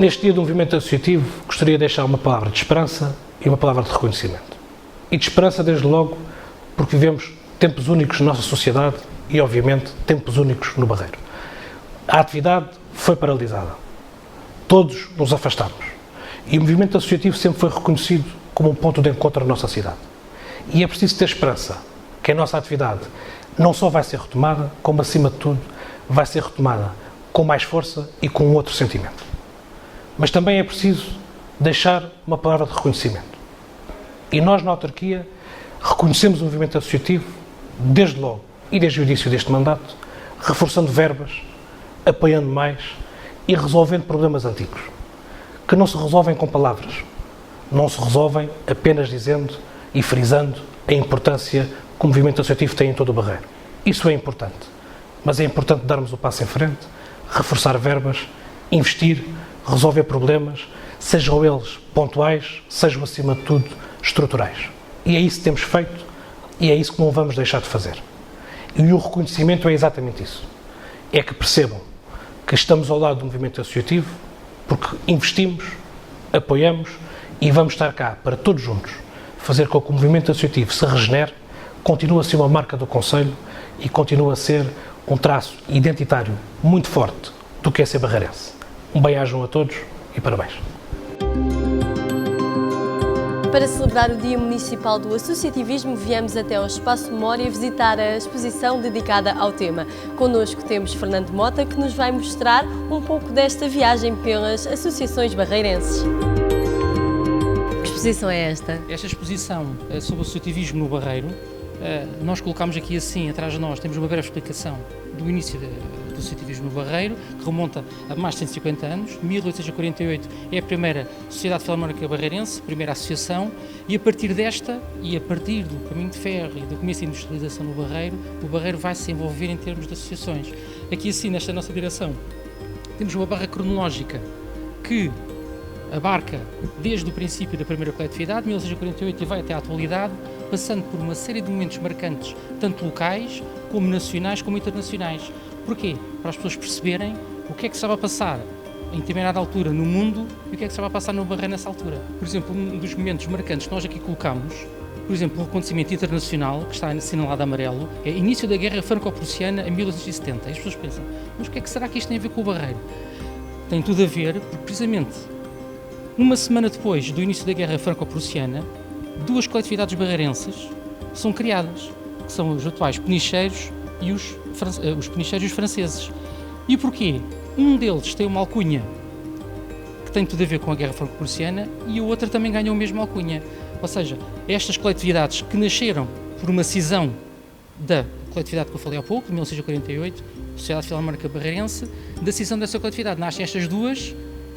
Neste dia do movimento associativo, gostaria de deixar uma palavra de esperança e uma palavra de reconhecimento. E de esperança, desde logo, porque vivemos tempos únicos na nossa sociedade e, obviamente, tempos únicos no Barreiro. A atividade foi paralisada. Todos nos afastamos. E o movimento associativo sempre foi reconhecido como um ponto de encontro na nossa cidade. E é preciso ter esperança que a nossa atividade não só vai ser retomada, como, acima de tudo, vai ser retomada com mais força e com um outro sentimento. Mas também é preciso deixar uma palavra de reconhecimento. E nós, na autarquia, reconhecemos o movimento associativo, desde logo e desde o início deste mandato, reforçando verbas, apoiando mais e resolvendo problemas antigos, que não se resolvem com palavras, não se resolvem apenas dizendo e frisando a importância que o movimento associativo tem em todo o Barreiro. Isso é importante, mas é importante darmos o passo em frente, reforçar verbas, investir, resolver problemas, sejam eles pontuais, sejam acima de tudo estruturais. E é isso que temos feito e é isso que não vamos deixar de fazer. E o reconhecimento é exatamente isso. É que percebam que estamos ao lado do movimento associativo porque investimos, apoiamos e vamos estar cá para todos juntos fazer com que o movimento associativo se regenere, continue a ser uma marca do concelho e continue a ser um traço identitário muito forte do que é ser barreirense. Um bem-ajam a todos e parabéns. Para celebrar o Dia Municipal do Associativismo, viemos até ao Espaço Memória visitar a exposição dedicada ao tema. Connosco temos Fernando Mota, que nos vai mostrar um pouco desta viagem pelas associações barreirenses. Que exposição é esta? Esta exposição sobre o associativismo no Barreiro, nós colocamos aqui assim, atrás de nós, temos uma breve explicação do início do associativismo no Barreiro, que remonta a mais de 150 anos. 1848 é a primeira Sociedade Filarmónica Barreirense, primeira associação, e a partir desta, e a partir do caminho de ferro e do começo da industrialização no Barreiro, o Barreiro vai se envolver em termos de associações. Aqui assim, nesta nossa direção, temos uma barra cronológica que abarca desde o princípio da primeira coletividade, 1648, e vai até à atualidade, passando por uma série de momentos marcantes, tanto locais, como nacionais, como internacionais. Porquê? Para as pessoas perceberem o que é que estava a passar em determinada altura no mundo e o que é que estava a passar no Barreiro nessa altura. Por exemplo, um dos momentos marcantes que nós aqui colocamos, por exemplo, o acontecimento internacional, que está assinalado amarelo, é o início da Guerra Franco-Prussiana em 1870. E as pessoas pensam, mas o que é que será que isto tem a ver com o Barreiro? Tem tudo a ver, porque precisamente uma semana depois do início da Guerra Franco-Prussiana, duas coletividades barreirenses são criadas, que são os atuais penicheiros e os penicheiros e os franceses. E porquê? Um deles tem uma alcunha que tem tudo a ver com a Guerra Franco-Prussiana e a outra também ganhou a mesma alcunha. Ou seja, estas coletividades que nasceram por uma cisão da coletividade que eu falei há pouco, de 1648, Sociedade Filarmónica Barreirense, da cisão dessa coletividade nascem estas duas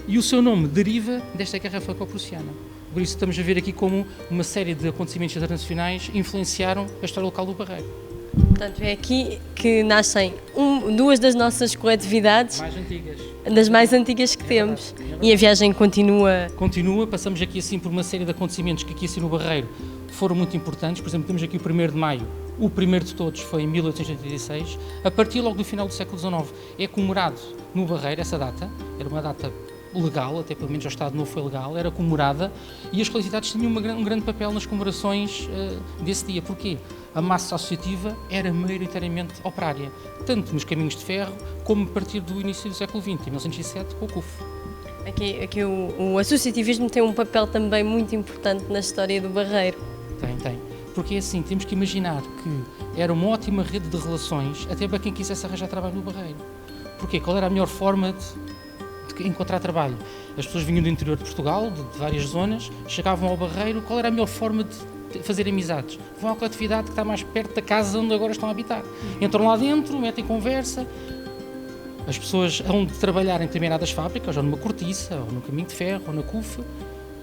e o seu nome deriva desta Guerra Franco-Prussiana. Por isso estamos a ver aqui como uma série de acontecimentos internacionais influenciaram a história local do Barreiro. Portanto, é aqui que nascem duas das nossas coletividades Mais antigas. Das mais antigas que temos. E a viagem continua. Continua, passamos aqui assim por uma série de acontecimentos que aqui assim no Barreiro foram muito importantes. Por exemplo, temos aqui o 1º de Maio, o primeiro de todos foi em 1886. A partir logo do final do século XIX é comemorado no Barreiro essa data, era uma data legal, até pelo menos ao Estado Novo foi legal, era comemorada e as coletividades tinham um grande papel nas comemorações desse dia. Porquê? A massa associativa era maioritariamente operária, tanto nos caminhos de ferro como a partir do início do século XX, em 1907, com o CUF. Aqui o associativismo tem um papel também muito importante na história do Barreiro. Tem. Porque é assim, temos que imaginar que era uma ótima rede de relações até para quem quisesse arranjar trabalho no Barreiro. Porquê? Qual era a melhor forma de encontrar trabalho? As pessoas vinham do interior de Portugal, de várias zonas, chegavam ao Barreiro, qual era a melhor forma de fazer amizades? Vão à coletividade que está mais perto da casa onde agora estão a habitar. Entram lá dentro, metem conversa. As pessoas hão de trabalhar em determinadas fábricas, ou numa cortiça, ou no caminho de ferro, ou na CUF,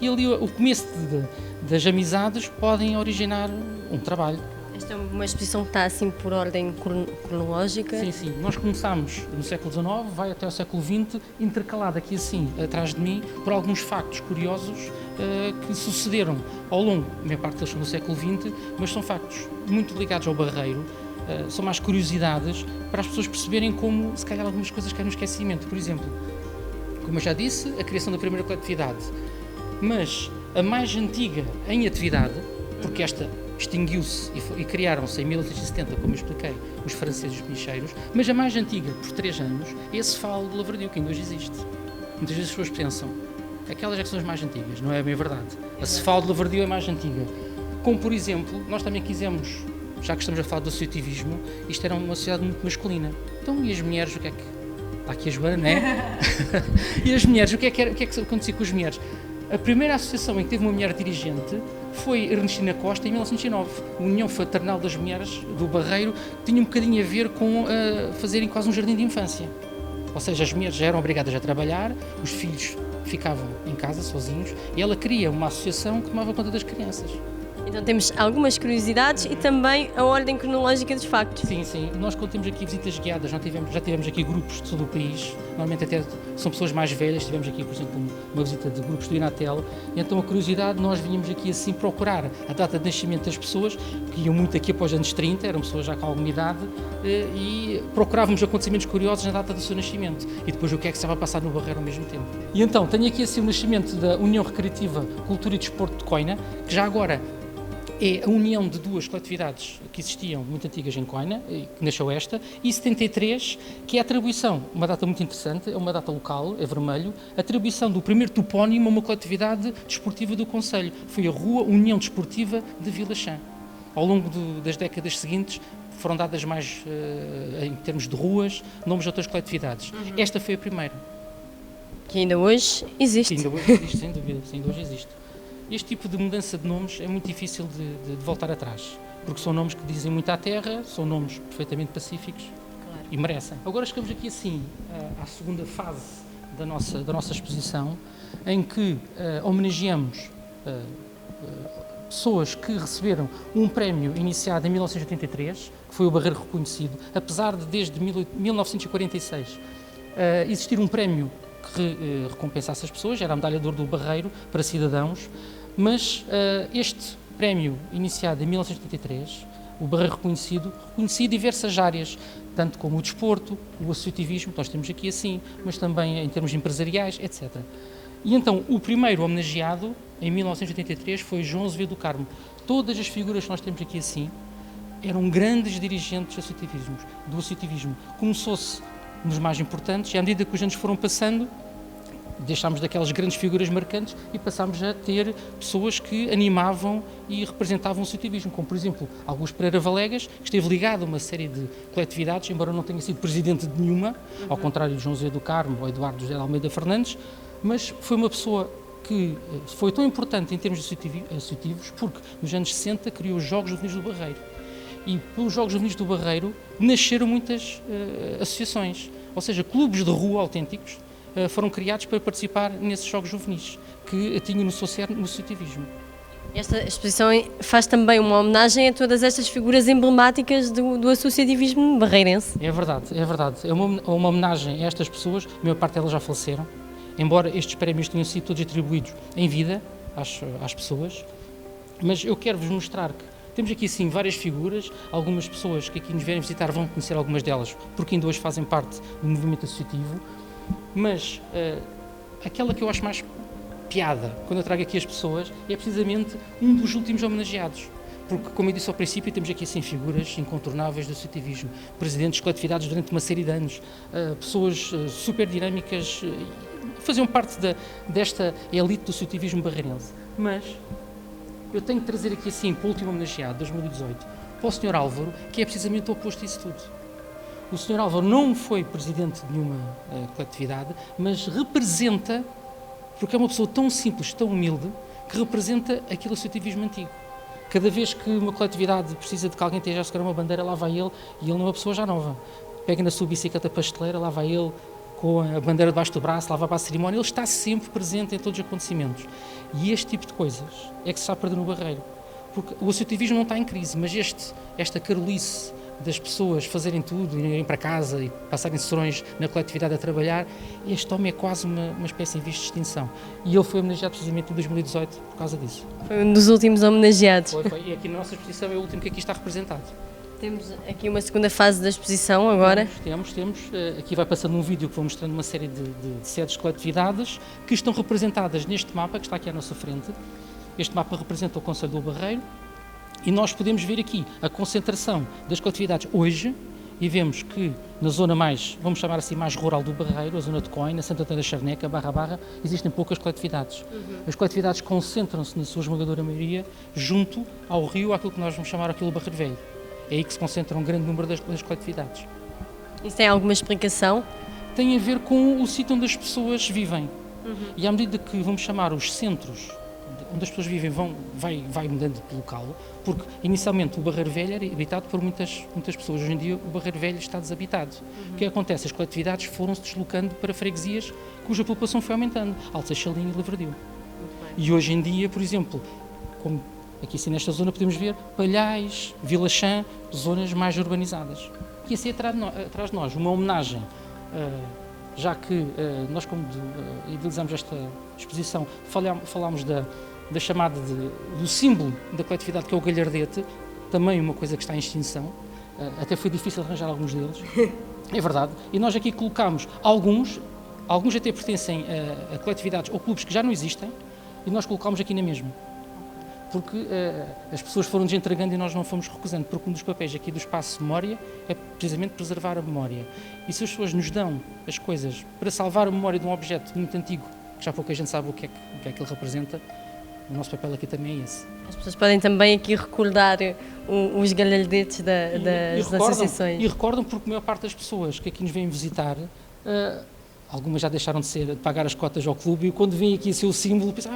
e ali o começo das amizades podem originar um trabalho. Esta é uma exposição que está assim por ordem cronológica? Sim. Nós começámos no século XIX, vai até ao século XX, intercalado aqui assim, atrás de mim, por alguns factos curiosos que sucederam ao longo, a maior parte deles são do século XX, mas são factos muito ligados ao Barreiro, são mais curiosidades para as pessoas perceberem como, se calhar, algumas coisas caem no esquecimento. Por exemplo, como eu já disse, a criação da primeira coletividade. Mas a mais antiga em atividade, porque esta extinguiu-se e criaram-se em 1870, como eu expliquei, os franceses penicheiros, mas a mais antiga, por 3 anos, é a Cefalo de Lavradio, que ainda hoje existe. Muitas vezes as pessoas pensam, aquelas é que são as mais antigas, não é bem verdade. A Cefalo de Lavradio é a mais antiga. Como, por exemplo, nós também quisemos, já que estamos a falar do associativismo, isto era uma sociedade muito masculina. Então, e as mulheres, o que é que... Está aqui a Joana, não é? E as mulheres, o que é que acontecia com as mulheres? A primeira associação em que teve uma mulher dirigente foi Ernestina Costa, em 1909. A União Fraternal das Mulheres do Barreiro tinha um bocadinho a ver com fazerem quase um jardim de infância. Ou seja, as mulheres já eram obrigadas a trabalhar, os filhos ficavam em casa sozinhos e ela cria uma associação que tomava conta das crianças. Então temos algumas curiosidades e também a ordem cronológica dos factos. Sim, sim. Nós quando temos aqui visitas guiadas, já tivemos aqui grupos de todo o país, normalmente até são pessoas mais velhas, tivemos aqui, por exemplo, uma visita de grupos do Inatel, e então a curiosidade, nós vínhamos aqui assim procurar a data de nascimento das pessoas, que iam muito aqui após os anos 30, eram pessoas já com alguma idade, e procurávamos acontecimentos curiosos na data do seu nascimento, e depois o que é que estava a passar no Barreiro ao mesmo tempo. E então, tenho aqui assim o nascimento da União Recreativa Cultura e Desporto de Coina, que já agora é a união de 2 coletividades que existiam muito antigas em Coina, que nasceu esta, e 73, que é a atribuição, uma data muito interessante, é uma data local, é vermelho, a atribuição do primeiro topónimo a uma coletividade desportiva do concelho. Foi a Rua União Desportiva de Vila Chã. Ao longo das décadas seguintes, foram dadas mais, em termos de ruas, nomes de outras coletividades. Esta foi a primeira. Que ainda hoje existe. Sim, ainda hoje existe, sem dúvida, ainda hoje existe. Este tipo de mudança de nomes é muito difícil de voltar atrás, porque são nomes que dizem muito à terra, são nomes perfeitamente pacíficos, claro, e merecem. Agora chegamos aqui assim à segunda fase da nossa exposição, em que homenageamos pessoas que receberam um prémio iniciado em 1983, que foi o Barreiro Reconhecido, apesar de desde 1946 existir um prémio que recompensasse as pessoas, era a Medalha de Ouro do Barreiro para cidadãos, mas este prémio iniciado em 1983, o Barreiro Reconhecido, reconhecia diversas áreas, tanto como o desporto, o associativismo, que nós temos aqui assim, mas também em termos empresariais, etc. E então o primeiro homenageado, em 1983, foi João Azevedo do Carmo. Todas as figuras que nós temos aqui assim eram grandes dirigentes do associativismo. Começou-se nos mais importantes, e à medida que os anos foram passando, deixámos daquelas grandes figuras marcantes e passámos a ter pessoas que animavam e representavam o associativismo, como, por exemplo, Augusto Pereira Valegas, que esteve ligado a uma série de coletividades, embora não tenha sido presidente de nenhuma, ao contrário de João José do Carmo ou Eduardo José de Almeida Fernandes, mas foi uma pessoa que foi tão importante em termos associativos, porque nos anos 60 criou os Jogos Juvenis do Barreiro. E pelos Jogos Juvenis do Barreiro nasceram muitas associações, ou seja, clubes de rua autênticos foram criados para participar nesses Jogos Juvenis, que tinham no seu cerne o associativismo. Esta exposição faz também uma homenagem a todas estas figuras emblemáticas do associativismo barreirense. É verdade, é verdade. É uma homenagem a estas pessoas, a maior parte delas já faleceram, embora estes prémios tenham sido todos atribuídos em vida às pessoas, mas eu quero-vos mostrar que temos aqui sim várias figuras, algumas pessoas que aqui nos vierem visitar vão conhecer algumas delas, porque ainda hoje fazem parte do movimento associativo, mas aquela que eu acho mais piada, quando eu trago aqui as pessoas, é precisamente um dos últimos homenageados. Porque, como eu disse ao princípio, temos aqui assim figuras incontornáveis do associativismo, presidentes de coletividades durante uma série de anos, pessoas super dinâmicas, faziam parte desta elite do associativismo barreirense. Mas eu tenho que trazer aqui assim, para o último homenageado, 2018, para o Sr. Álvaro, que é precisamente o oposto disso tudo. O Sr. Álvaro não foi presidente de nenhuma coletividade, mas representa, porque é uma pessoa tão simples, tão humilde, que representa aquele associativismo antigo. Cada vez que uma coletividade precisa de que alguém esteja a segurar uma bandeira, lá vai ele, e ele não é uma pessoa já nova. Pega na sua bicicleta pasteleira, lá vai ele, com a bandeira debaixo do braço, lá vai para a cerimónia, ele está sempre presente em todos os acontecimentos. E este tipo de coisas é que se está a perder no Barreiro. Porque o associativismo não está em crise, mas esta carolice das pessoas fazerem tudo, irem para casa e passarem sessões na coletividade a trabalhar, este homem é quase uma espécie em vias de extinção. E ele foi homenageado precisamente em 2018 por causa disso. Foi um dos últimos homenageados. Foi. E aqui na nossa exposição é o último que aqui está representado. Temos aqui uma segunda fase da exposição agora. Temos. Aqui vai passando um vídeo que vou mostrando uma série de sedes de coletividades que estão representadas neste mapa que está aqui à nossa frente. Este mapa representa o Concelho do Barreiro e nós podemos ver aqui a concentração das coletividades hoje e vemos que na zona mais, vamos chamar assim, mais rural do Barreiro, a zona de Coina, Santo Antônio da Charneca, Barra, existem poucas coletividades. As coletividades concentram-se, na sua esmagadora maioria, junto ao rio, àquilo que nós vamos chamar aquilo Barreiro Velho. É aí que se concentra um grande número das coletividades. Isso tem alguma explicação? Tem a ver com o sítio onde as pessoas vivem. E à medida que vamos chamar os centros onde as pessoas vivem vai mudando de local, porque inicialmente o Barreiro Velho era habitado por muitas pessoas. Hoje em dia o Barreiro Velho está desabitado. O que acontece? As coletividades foram-se deslocando para freguesias cuja população foi aumentando. Alto Seixalim e Lavradio. E hoje em dia, por exemplo, como aqui assim nesta zona podemos ver Palhais, Vila Chã, zonas mais urbanizadas. E assim atrás de nós uma homenagem, já que nós como idealizamos esta exposição, falámos da chamada do símbolo da coletividade que é o galhardete, também uma coisa que está em extinção, até foi difícil arranjar alguns deles, é verdade, e nós aqui colocámos alguns até pertencem a coletividades ou clubes que já não existem, e nós colocámos aqui na mesma. Porque as pessoas foram-nos entregando e nós não fomos recusando, porque um dos papéis aqui do Espaço Memória é precisamente preservar a memória. E se as pessoas nos dão as coisas para salvar a memória de um objeto muito antigo, que já pouca gente sabe o que é que ele representa, o nosso papel aqui também é esse. As pessoas podem também aqui recordar os galhardetes das associações. E recordam porque a maior parte das pessoas que aqui nos vêm visitar, algumas já deixaram de pagar as cotas ao clube e quando vêm aqui o seu símbolo, pensam,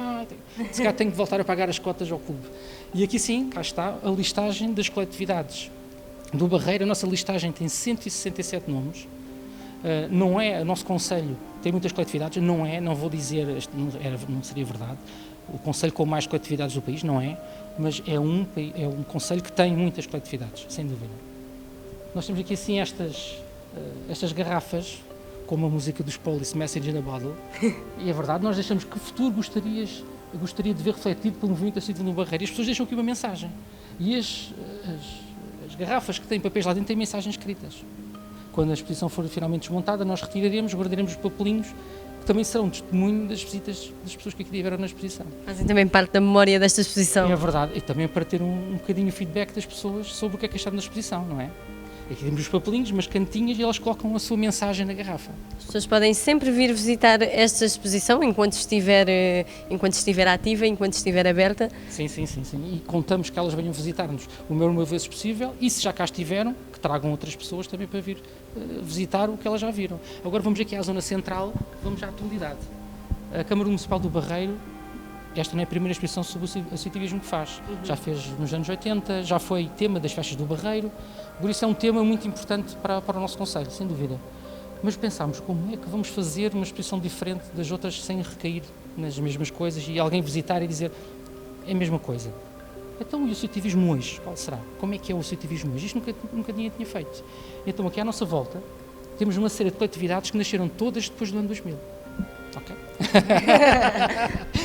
se calhar tenho que voltar a pagar as cotas ao clube. E aqui sim, cá está a listagem das coletividades do Barreiro. A nossa listagem tem 167 nomes. Não é, o nosso concelho tem muitas coletividades, não vou dizer, não seria verdade, o concelho com mais coletividades do país, não é, mas é um concelho que tem muitas coletividades, sem dúvida. Nós temos aqui assim estas garrafas, como a música dos Police, Message in a Bottle, e é verdade, nós deixamos que futuro gostaria de ver refletido pelo movimento assíduo no Barreiro, e as pessoas deixam aqui uma mensagem, e as garrafas que têm papéis lá dentro têm mensagens escritas. Quando a exposição for finalmente desmontada, nós retiraremos, guardaremos os papelinhos, que também serão testemunho das visitas das pessoas que aqui tiveram na exposição. Fazem também parte da memória desta exposição. É verdade, e também para ter um bocadinho o feedback das pessoas sobre o que é que acharam da exposição, não é? Aqui temos os papelinhos, umas cantinhas e elas colocam a sua mensagem na garrafa. As pessoas podem sempre vir visitar esta exposição enquanto estiver ativa, enquanto estiver aberta. Sim. E contamos que elas venham visitar-nos o maior vezes possível e se já cá estiveram, que tragam outras pessoas também para vir visitar o que elas já viram. Agora vamos aqui à zona central, vamos à atualidade. A Câmara Municipal do Barreiro, esta não é a primeira exposição sobre o associativismo que faz. Já fez nos anos 80, já foi tema das festas do Barreiro, por isso é um tema muito importante para o nosso concelho, sem dúvida. Mas pensámos, como é que vamos fazer uma exposição diferente das outras sem recair nas mesmas coisas e alguém visitar e dizer é a mesma coisa. Então e o associativismo hoje, qual será? Como é que é o associativismo hoje? Isto nunca ninguém tinha feito. Então aqui à nossa volta temos uma série de coletividades que nasceram todas depois do ano 2000. Ok?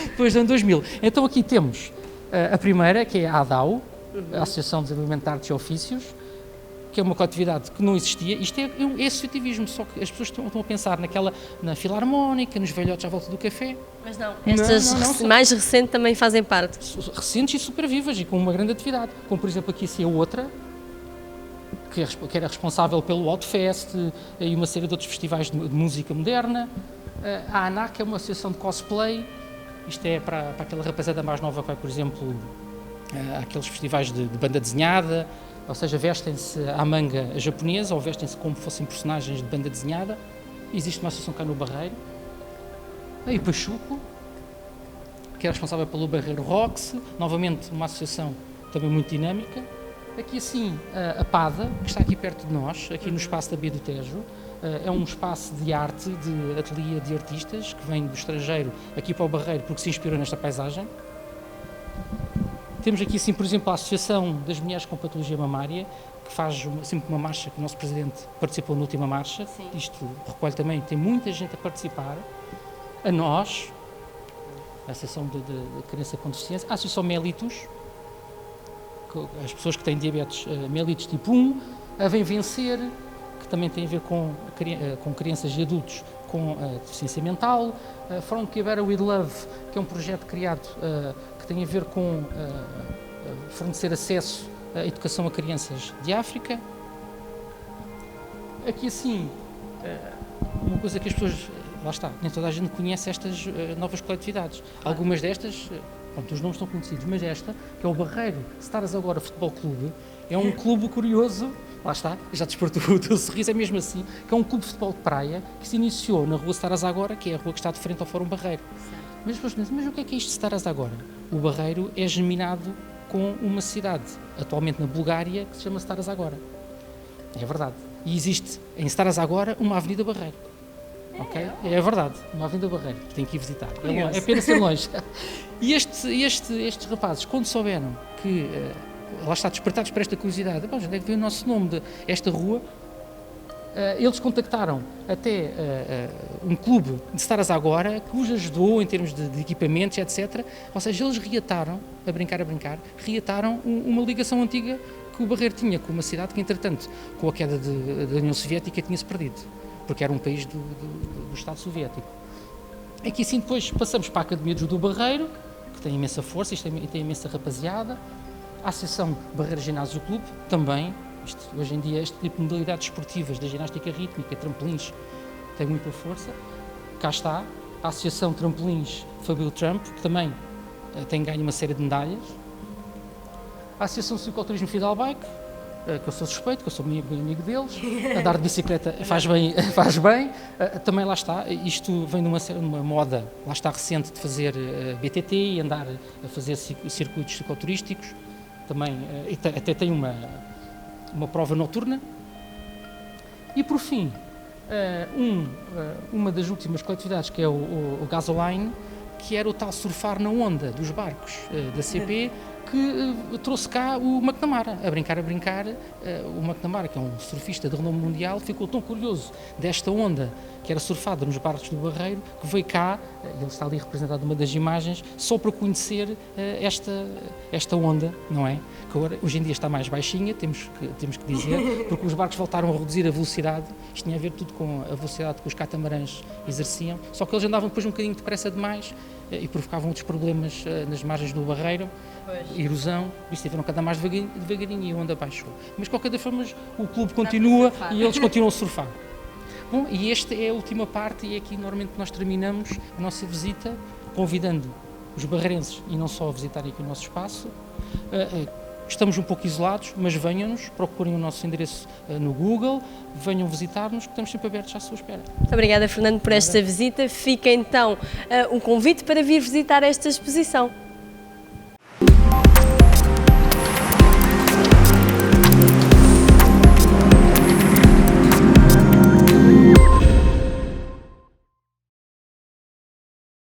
Depois do ano 2000. Então aqui temos a primeira, que é a ADAU, a Associação de Desenvolvimento de Artes e Ofícios, que é uma coletividade que não existia. Isto é associativismo, só que as pessoas estão a pensar na filarmónica, nos velhotes à volta do café. Mas não, estas mais recentes também fazem parte. Recentes e super vivas e com uma grande atividade. Como por exemplo aqui a outra, que era responsável pelo Outfest e uma série de outros festivais de música moderna. A ANAC é uma associação de cosplay. Isto é para aquela rapaziada mais nova que vai, por exemplo, àqueles festivais de banda desenhada, ou seja, vestem-se à manga japonesa ou vestem-se como fossem personagens de banda desenhada. Existe uma associação cá no Barreiro. Aí o Pachuco, que é responsável pelo Barreiro Rocks, novamente uma associação também muito dinâmica. Aqui assim, a PADA, que está aqui perto de nós, aqui no espaço da Bia do Tejo, é um espaço de arte, de ateliê de artistas, que vem do estrangeiro aqui para o Barreiro porque se inspirou nesta paisagem. Temos aqui, assim, por exemplo, a Associação das Mulheres com Patologia Mamária, que faz sempre uma marcha, que o nosso Presidente participou na última marcha. Sim. Isto recolhe também, tem muita gente a participar. A nós, a Associação de Criança com Deficiência, a Associação Melitus, as pessoas que têm diabetes mellitus tipo 1 vêm vencer, que também tem a ver com crianças e adultos com deficiência mental. From Kibera with Love, que é um projeto criado que tem a ver com fornecer acesso à educação a crianças de África. Aqui assim, uma coisa que as pessoas, lá está, nem toda a gente conhece estas novas coletividades. Algumas destas, os nomes estão conhecidos, mas esta, que é o Barreiro Stars Agora Futebol Clube, é um clube curioso, lá está, já despertou o teu sorriso, é mesmo assim, que é um clube de futebol de praia que se iniciou na rua Stars Agora, que é a rua que está de frente ao Fórum Barreiro. Mas o que é isto de Stars Agora? O Barreiro é geminado com uma cidade, atualmente na Bulgária, que se chama Stars Agora. É verdade. E existe em Stars Agora uma Avenida Barreiro. Ok? É verdade, uma Avenida Barreiro. Tem que ir visitar. É pena ser longe. E estes rapazes, quando souberam que lá está, despertados para esta curiosidade, onde é que veio o nosso nome desta rua, eles contactaram até um clube de Stars Agora, que os ajudou em termos de equipamentos, etc. Ou seja, eles reataram, a brincar, reataram uma ligação antiga que o Barreiro tinha com uma cidade que, entretanto, com a queda da União Soviética, tinha-se perdido, porque era um país do Estado Soviético. Aqui assim depois passamos para a Academia de Judo do Barreiro, que tem imensa força, isto tem imensa rapaziada. A Associação Barreiro Ginásio Clube, também, hoje em dia este tipo de modalidades esportivas, da ginástica rítmica, trampolins, tem muita força. Cá está, a Associação Trampolins Fabio Trump, que também tem ganho uma série de medalhas. A Associação Cicloturismo Fidal Bike, que eu sou suspeito, que eu sou muito amigo deles, andar de bicicleta faz bem, também lá está, isto vem de uma moda, lá está, recente, de fazer BTT e andar a fazer circuitos cicloturísticos, também, até tem uma prova noturna. E por fim, uma das últimas coletividades, que é o Gasoline, que era o tal surfar na onda dos barcos da CP, que trouxe cá o McNamara, a brincar. O McNamara, que é um surfista de renome mundial, ficou tão curioso desta onda que era surfada nos barcos do Barreiro, que veio cá, ele está ali representado numa das imagens, só para conhecer esta onda, não é? Que agora, hoje em dia está mais baixinha, temos que dizer, porque os barcos voltaram a reduzir a velocidade, isto tinha a ver tudo com a velocidade que os catamarãs exerciam, só que eles andavam depois um bocadinho depressa demais e provocavam outros problemas nas margens do Barreiro, erosão, por isso tiveram que andar mais devagarinho e a onda baixou. Mas de qualquer das formas o clube continua e eles continuam a surfar. Bom, e esta é a última parte e é aqui normalmente nós terminamos a nossa visita, convidando os barreirenses e não só a visitarem aqui o nosso espaço. Estamos um pouco isolados, mas venham-nos, procurem o nosso endereço no Google, venham visitar-nos, que estamos sempre abertos à sua espera. Muito obrigada, Fernando, por esta visita. Fica então um convite para vir visitar esta exposição.